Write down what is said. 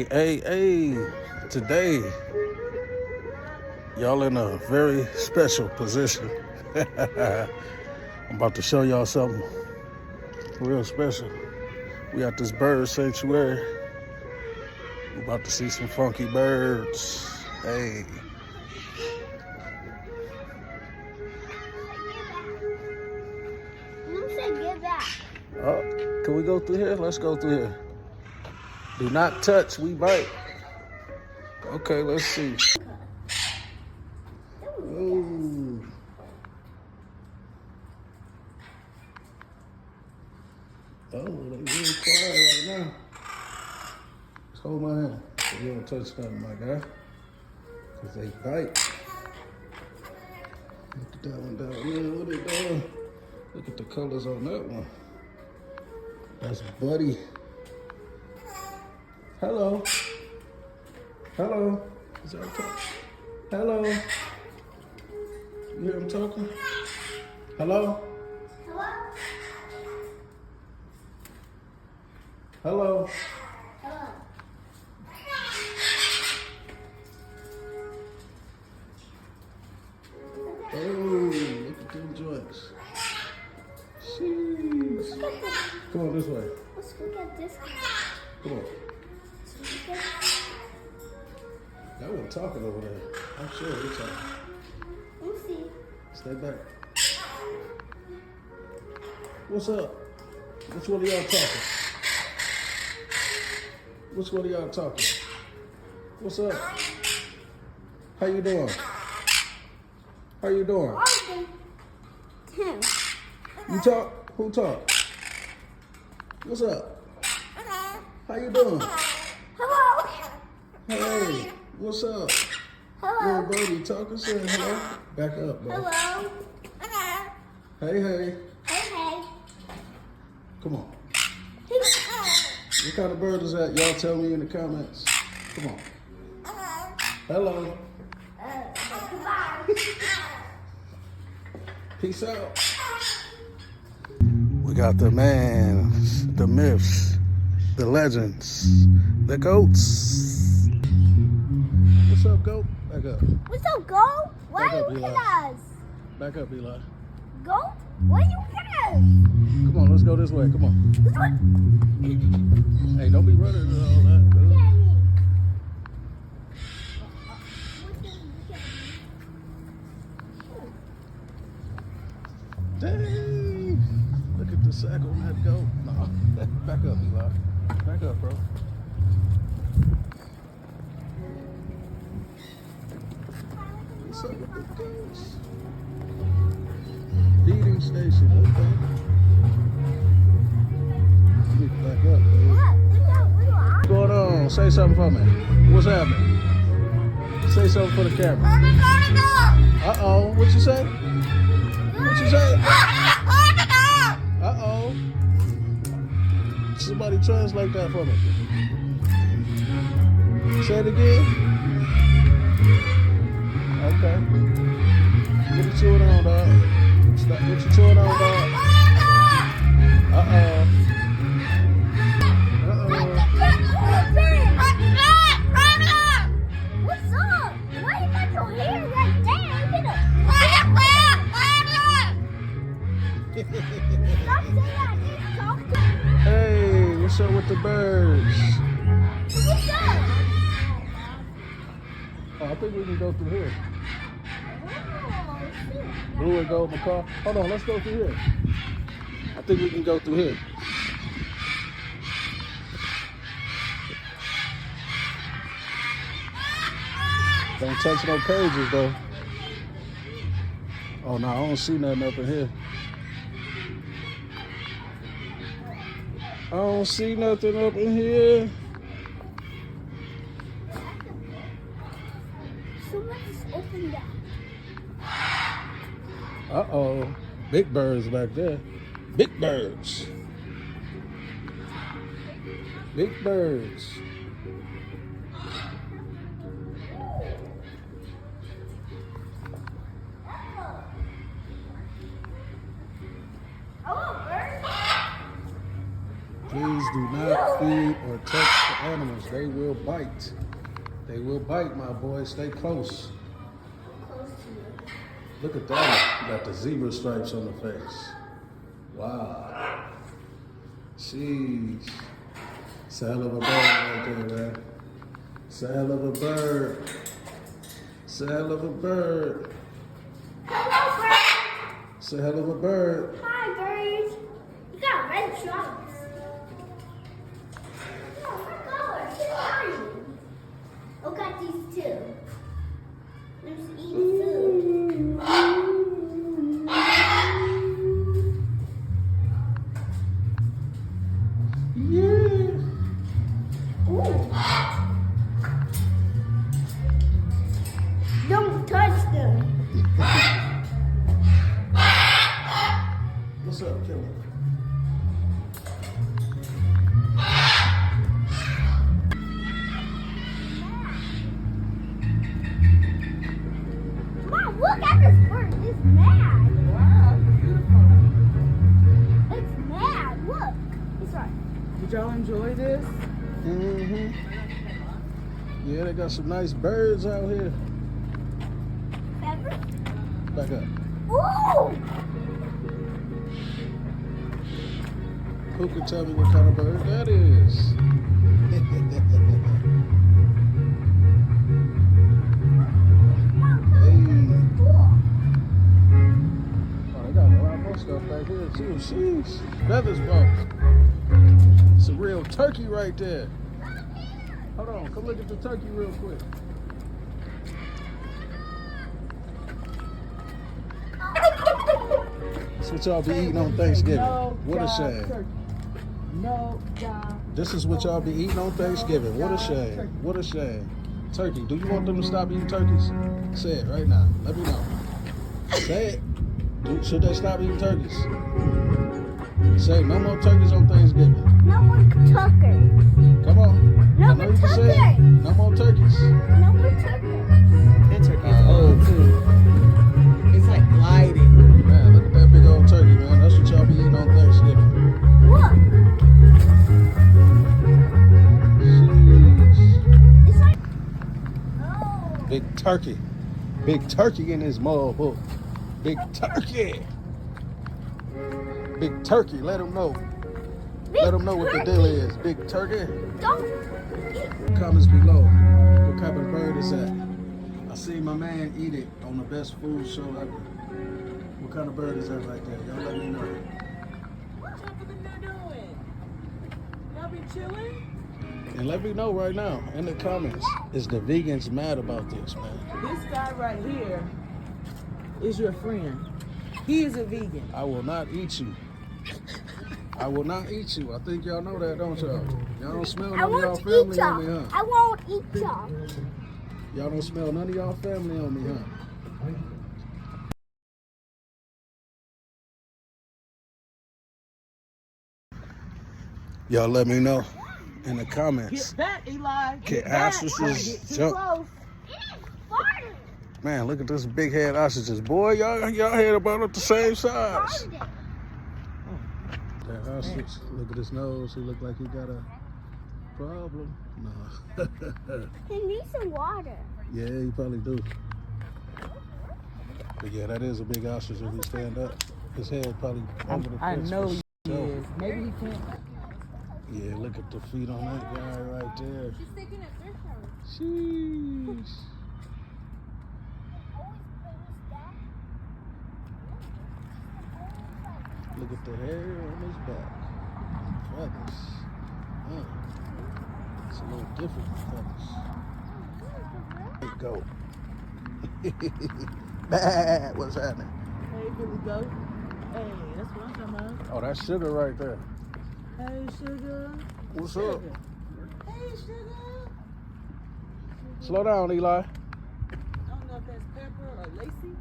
Hey, today, y'all in a very special position. I'm about to show y'all something real special. We at this bird sanctuary. We're about to see some funky birds. Hey. Get back. Oh, can we go through here? Let's go through here. Do not touch, we bite. Okay, let's see. Ooh. Oh, they really quiet right now. Just hold my hand so you don't touch nothing, my guy. Because they bite. Look at that one down there. What they doing? Look at the colors on that one. That's Buddy. Hello. Hello. Is that talking? Hello. You hear him talking? Hello? Hello? Oh, look at them joints. Jeez. Come on this way. Let's look at this. Come on. That one talking over there. I'm sure he's talking. We'll see. Stay back. What's up? Which one of y'all talking? Which one of y'all talking? What's up? How you doing? How you doing? Tim. You talk? Who talk? What's up? How you doing? Hello. Hey, what's up? Hello. Little birdie talking, saying hello. Back up, bro. Hello. Hey. Hey. Come on. What kind of bird is that? Y'all tell me in the comments. Come on. Hello. Goodbye. Peace out. We got the man, the myths, the legends, the goats. What's up, goat? Back up. What's up, goat? Why Back are up, you Eli. with us? Back up, Eli. Goat? Why are you with us? Come on, let's go this way. Come on. This one? Hey, don't be running and all that, dude. Dang! Look at the sack on that goat. Nah, back up, Eli. Back up, bro. What's up with the goats? Feeding station, okay. You need to back up, dude. What's going on? Say something for me. What's happening? Say something for the camera. Uh-oh. What you say? What you say? Uh-oh. Somebody translate that for me. Say it again. Okay. What you chewing on, dog? What you chewing on, dog? Uh-oh. What's up? Why you got your hair like that? Stop saying that. Just talk to me. Hey, what's up with the birds? What's up? Oh, I think we can go through here. Oh, shit. Blue and gold macaw. Hold on, let's go through here. I think we can go through here. Don't touch no cages though. Oh no, I don't see nothing up in here. I don't see nothing up in here. Someone just opened that. Uh-oh. Big birds back there. Big birds. Big birds. Please do not feed or touch the animals. They will bite. They will bite, my boy. Stay close. Close to you. Look at that. You got the zebra stripes on the face. Wow. Jeez. It's a hell of a bird right there, man. It's a hell of a bird. It's a hell of a bird. Hello, bird. It's a hell of a bird. Hi, bird. You got red stripes. Oh, what color? Who are you? Oh, got these two. I'm just eating food. Yeah. Ooh. Don't touch them. What's up, killer? Mom, look at this bird. It's mad. Wow, beautiful. It's mad. Look. It's right. Did y'all enjoy this? Mm-hmm. Yeah, they got some nice birds out here. Pepper. Back up. Ooh. Who can tell me what kind of bird that is? Hey. Cool. Oh, they got a lot more stuff back here too. Sheesh. Feathers bump. It's a real turkey right there. Hold on, come look at the turkey real quick. That's what y'all be eating on Thanksgiving. No What a job shame. turkey. No job. This is what y'all be eating on Thanksgiving. What a shame. What a shame. Turkey. Do you want them to stop eating turkeys? Say it right now. Let me know. Say it. Should they stop eating turkeys? Say no more turkeys on Thanksgiving. No more turkeys. Come on. No I know more you can say it. turkeys. No more turkeys. No more turkeys. That turkey is old too. It's like gliding. Man, look at that big old turkey, man. That's what y'all be eating on Thanksgiving. Look. Jeez. It's like. Oh. Big turkey. Big turkey in his mug book. Big turkey. Big turkey. Let them know. Let them know what the deal is. Big turkey. Don't. Comments below. What type of bird is that? I seen my man eat it on the best food show ever. What kind of bird is that right there? Y'all let me know. What y'all doing? Y'all be chilling? And let me know right now in the comments. Is the vegans mad about this, man? This guy right here is your friend. He is a vegan. I will not eat you. I will not eat you. I think y'all know that, don't y'all? Y'all don't smell I none of y'all won't eat family on me, y'all. huh? I won't eat y'all. Y'all don't smell none of y'all family on me, huh? Y'all let me know in the comments. Get back, Eli. Can Get back. ostriches Don't get too jump? close. It is farting. Man, look at this big head ostriches. Boy, y'all head about at the same size. Farting. That ostrich, look at his nose. He look like he got a problem. No. He needs some water. Yeah, he probably do. But yeah, that is a big ostrich if he stand up. His head probably over the I fence know for he sure. is. Maybe he can't. Yeah, look at the feet on that guy right there. She's taking a thrift house. Sheesh. Look at the hair on his back. Feathers. It's a little different from feathers. There you go. Bah, what's happening? Hey, Billy Goat. Hey, that's what I'm talking about. Oh, that's Sugar right there. Hey, sugar. What's up? Hey, sugar. Slow down, Eli. I don't know if that's Pepper or Lacey.